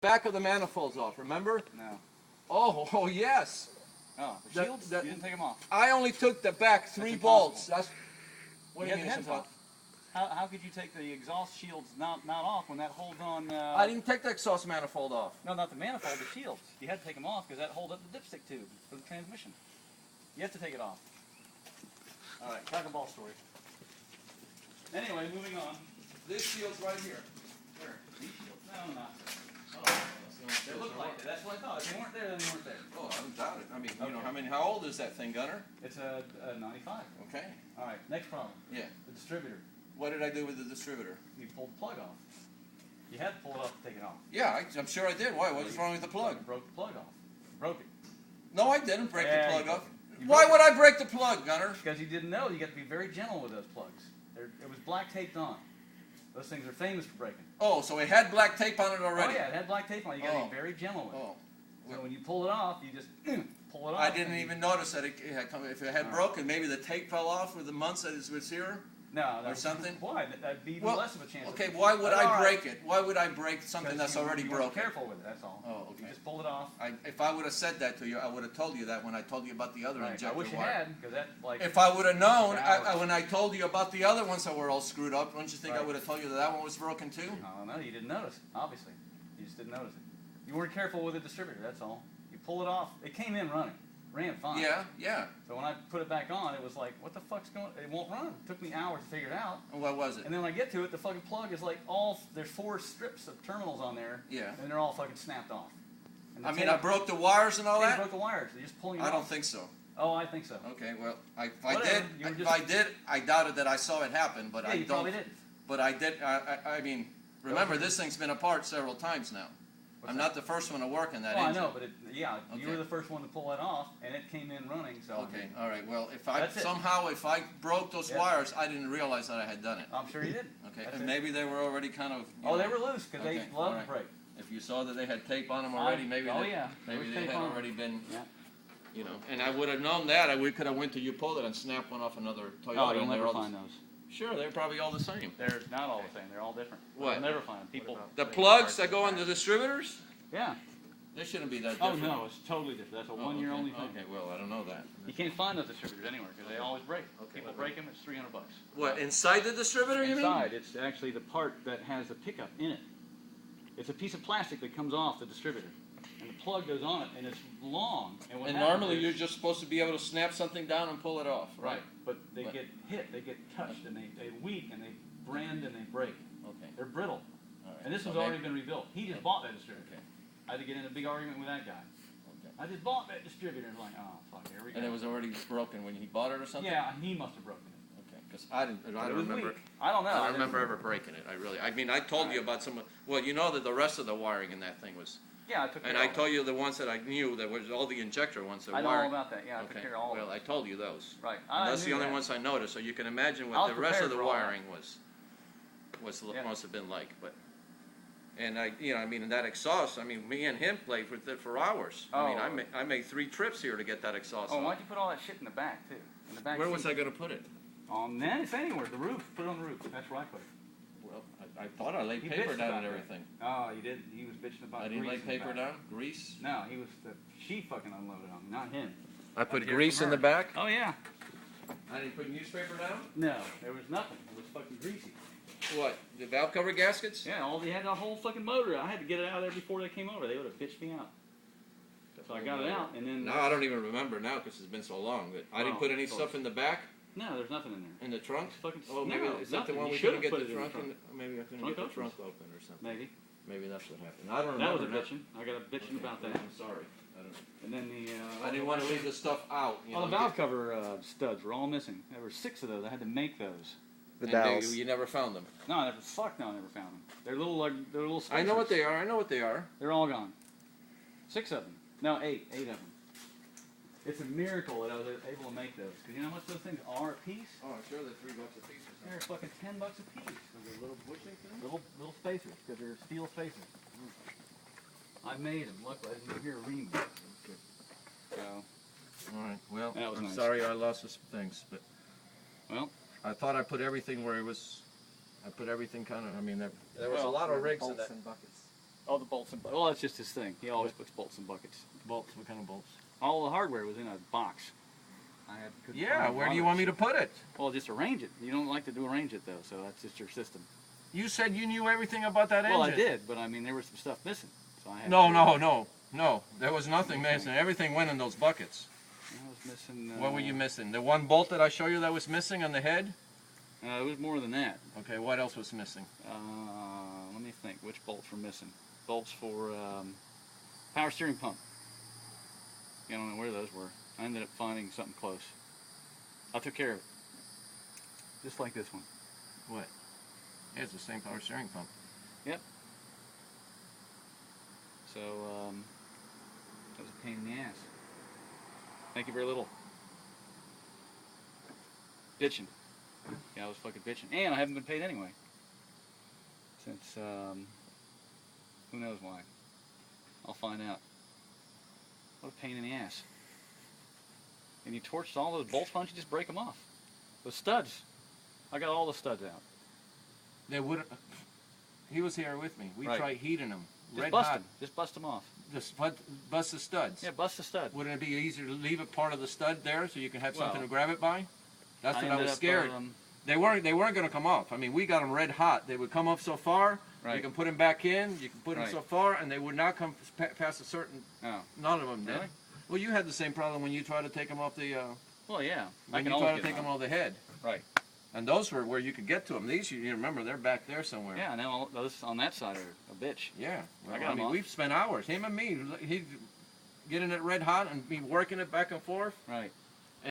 back of the manifold's off, remember? No. Oh yes. Oh, the shields? You didn't take them off. I only took the back 3 bolts. That's what do you mean it's impossible? How could you take the exhaust shields not off when that holds on? I didn't take the exhaust manifold off. No, not the manifold, the shields. You had to take them off because that holds up the dipstick tube for the transmission. You have to take it off. All right, talk a ball story. Anyway, moving on. This shield's right here. Where? These shields? No, not there. Oh, they look like it. That's what I thought. If they weren't there, then they weren't there. Oh, I don't doubt it. I mean, you know, how old is that thing, Gunner? It's a 95. Okay. All right, next problem. Yeah. The distributor. What did I do with the distributor? You pulled the plug off. You had to pull it off to take it off. Yeah, I'm sure I did. Why? What's wrong with the plug? You broke the plug off. You broke it. No, I didn't break the plug off. Why would I break the plug, Gunner? Because you didn't know. You got to be very gentle with those plugs. It was black taped on. Those things are famous for breaking. Oh, so it had black tape on it already? Oh, yeah, it had black tape on it. You got to be very gentle with it. Oh. So when you pull it off, you just pull it off. I didn't even notice that it had come. If it had broken, maybe the tape fell off with the months that it was here? No, or something? Why? That'd be even less of a chance. Okay, why would I break it? Why would I break something that's already you broken? Be careful with it, that's all. Oh, okay. You just pull it off. If I would have said that to you, I would have told you that when I told you about the other injector I wish you had, because that, like... If I would have known, when I told you about the other ones that were all screwed up, don't you think I would have told you that one was broken too? I don't know, you didn't notice, obviously. You just didn't notice it. You weren't careful with the distributor, that's all. You pull it off, it came in running. Ran fine. Yeah, yeah. So when I put it back on, it was like, what the fuck's going on? It won't run. It took me hours to figure it out. And what was it? And then when I get to it, the fucking plug is like there's 4 strips of terminals on there. Yeah. And they're all fucking snapped off. I mean, I broke the wires and all that? You broke the wires. You're just pulling it off. I don't think so. Oh, I think so. Okay, well, if I did, I doubted that I saw it happen, but I don't. Probably did. But I did, I mean, remember, this thing's been apart several times now. I'm not the first one to work in that engine. I know, but you were the first one to pull that off, and it came in running. So okay, all right. Well, if I broke those wires, I didn't realize that I had done it. I'm sure you did. Okay, and maybe they were already kind of. They were loose because they love to break. If you saw that they had tape on them already, maybe they had already been. Yeah. You know, and I would have known that. We could have went to U-Pull-It and snapped one off another Toyota. Oh, you'll never find those. Sure, they're probably all the same. They're not all the same. They're all different. What? You'll never find them. People. The plugs that go on the distributors? Yeah. They shouldn't be that different. Oh, no, it's totally different. That's a one-year only thing. Okay, well, I don't know that. You can't find those distributors anywhere because they always break. People break them, it's $300. What, inside the distributor, you mean? Inside. It's actually the part that has the pickup in it. It's a piece of plastic that comes off the distributor. And the plug goes on it, and it's long. And normally you're just supposed to be able to snap something down and pull it off, right? But they get hit, they get touched, and they weak, and they brand, and they break. Okay. They're brittle. Right. And this one's already been rebuilt. He just bought that distributor. Okay. I had to get in a big argument with that guy. Okay. I just bought that distributor, and I'm like, oh, fuck, here we go. And it was already broken when he bought it or something? Yeah, he must have broken it. Okay, because I don't remember. Weak. I don't know. I don't remember ever breaking it. I mean, I told you about some. Well, you know that the rest of the wiring in that thing was. Yeah, I took care of. And I told you the ones that I knew that was all the injector ones. I know all about that. Yeah, I took care of all of them. Well, I told you those. Right. And that's the only ones I noticed. So you can imagine what the rest of the wiring must have been like. But and I mean, that exhaust. I mean, me and him played with it for hours. Oh. I mean, I made 3 trips here to get that exhaust. Oh, why'd you put all that shit in the back too? In the back. Where was I going to put it? Man, it's anywhere. The roof. Put it on the roof. That's where I put it. Well, I thought I laid paper down and everything. Oh, you did? He was bitching about grease. I didn't lay paper down? Grease? No, she fucking unloaded on me, not him. I put grease in the back? Oh, yeah. I didn't put newspaper down? No, there was nothing. It was fucking greasy. What? The valve cover gaskets? Yeah, they had a whole fucking motor. I had to get it out of there before they came over. They would have bitched me out. So I got it out, and then... No, I don't even remember now because it's been so long. But I didn't put any stuff in the back? No, there's nothing in there. In the trunk? Oh, maybe is that the one we couldn't get the trunk in? Maybe I couldn't get the trunk open or something. Maybe. Maybe that's what happened. I don't remember. That was a bitching. I got a bitching about that. I'm sorry. And then I didn't want to leave the stuff out. All the valve cover studs were all missing. There were 6 of those. I had to make those. The dowels. You never found them? No, I never found them. They're little spacers. I know what they are. They're all gone. 6 of them. No, 8 of them. It's a miracle that I was able to make those. Because you know how much those things are a piece? Oh, I'm sure they're $3 a piece. They're fucking $10 a piece. They're little spacers, because they're steel spacers. I made them. Luckily, I didn't hear a ring. So. All right. Well, I'm nice. sorry I lost some things, but. Well. I thought I put everything where it was. I put everything kind of. I mean, there was a lot of rigs in that. And buckets. Oh, the bolts and buckets. Well, that's just his thing. He always puts bolts and buckets. Bolts? What kind of bolts? All the hardware was in a box. Yeah, where do you want me to put it? Well, just arrange it. You don't like to do arrange it, though, so that's just your system. You said you knew everything about that engine. Well, I did, but I mean, there was some stuff missing. So I had No. There was nothing missing. Everything went in those buckets. I was missing... what were you missing? The one bolt that I showed you that was missing on the head? It was more than that. Okay, what else was missing? Let me think. Which bolts were missing? Bolts for power steering pump. I don't know where those were. I ended up finding something close. I took care of it. Just like this one. What? Yeah, it's the same power steering pump. Yep. So, that was a pain in the ass. Thank you very little. Bitching. Yeah, I was fucking bitching. And I haven't been paid anyway. Since, who knows why. I'll find out. What a pain in the ass. And you torched all those bolts, why don't you just break them off? Those studs. I got all the studs out. They wouldn't. He was here with me. We tried heating them. Just bust them. Just bust them off. Just bust the studs. Yeah, bust the stud. Wouldn't it be easier to leave it part of the stud there so you can have something to grab it by? That's what I was scared. They weren't going to come off. I mean, we got them red hot. They would come up so far. Right. You can put them back in. You can put them so far, and they would not come past a certain. Oh. None of them did. Really? Well, you had the same problem when you tried to take them off the. Well, yeah. When you tried to take them off the head. Right. And those were where you could get to them. These, you remember, they're back there somewhere. Yeah, now those on that side are a bitch. Yeah. Well, I mean, we've spent hours. Him and me, he'd get in it red hot and be working it back and forth. Right.